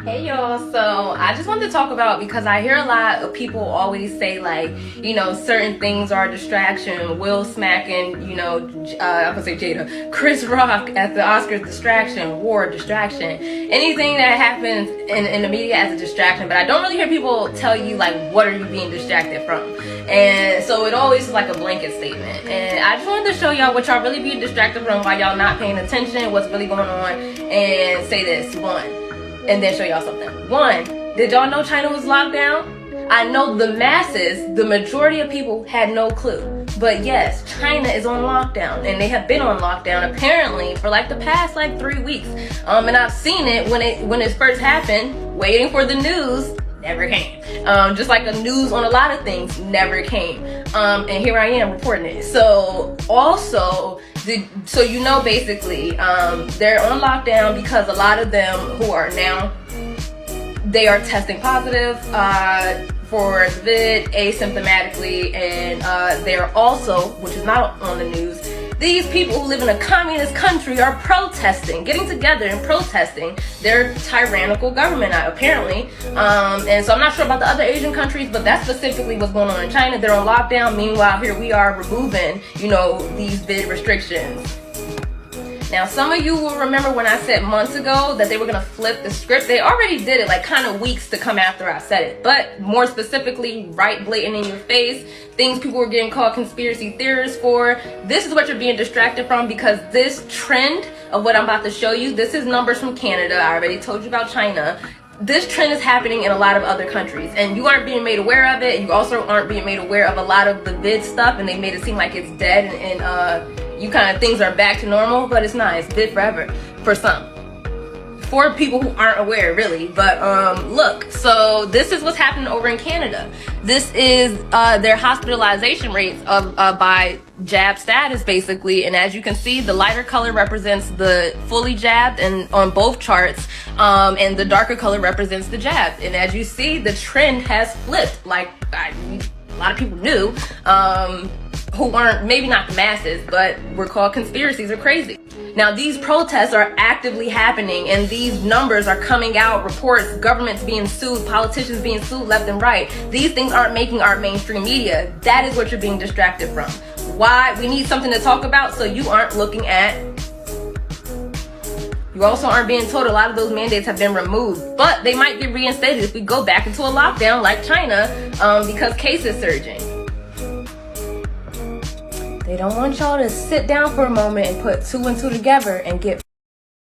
Hey y'all, so I just wanted to talk about, because I hear a lot of people always say, like, certain things are a distraction. Will smacking, I would say Jada, Chris Rock at the Oscars, distraction. War, distraction. Anything that happens in the media as a distraction, but I don't really hear people tell you, like, what are you being distracted from? And so it always is like a blanket statement. And I just wanted to show y'all what y'all really being distracted from, why y'all not paying attention, what's really going on, and say this, one. And then show y'all something. One, did y'all know China was locked down? I know the masses, the majority of people had no clue. But yes, China is on lockdown, and they have been on lockdown apparently for like the past 3 weeks. And I've seen it when it first happened, waiting for the news, never came. Just like the news on a lot of things never came. And here I am reporting it. So also, basically, they're on lockdown because a lot of them who are now, they are testing positive for the vid asymptomatically, and they're also, which is not on the news, these people who live in a communist country are protesting, getting together and protesting their tyrannical government, apparently. And so I'm not sure about the other Asian countries, but that's specifically what's going on in China. They're on lockdown. Meanwhile, here we are removing, these vid restrictions. Now, some of you will remember when I said months ago that they were going to flip the script. They already did it, kind of weeks to come after I said it. But more specifically, right blatant in your face, things people were getting called conspiracy theorists for. This is what you're being distracted from, because this trend of what I'm about to show you, this is numbers from Canada. I already told you about China. This trend is happening in a lot of other countries, and you aren't being made aware of it. You also aren't being made aware of a lot of the vid stuff, and they made it seem like it's dead and you kind of things are back to normal, but it's not. It's vid forever for some. For people who aren't aware, really. But look, so this is what's happening over in Canada. This is their hospitalization rates of by jab status, basically. And as you can see, the lighter color represents the fully jabbed, and on both charts, and the darker color represents the jabbed. And as you see, the trend has flipped. Like a lot of people knew, who weren't, maybe not the masses, but were called conspiracies or crazy. Now, these protests are actively happening, and these numbers are coming out, reports, governments being sued, politicians being sued left and right. These things aren't making our mainstream media. That is what you're being distracted from. Why? We need something to talk about, so you aren't looking at. You also aren't being told a lot of those mandates have been removed, but they might get reinstated if we go back into a lockdown like China, because cases surging. They don't want y'all to sit down for a moment and put 2 and 2 together and get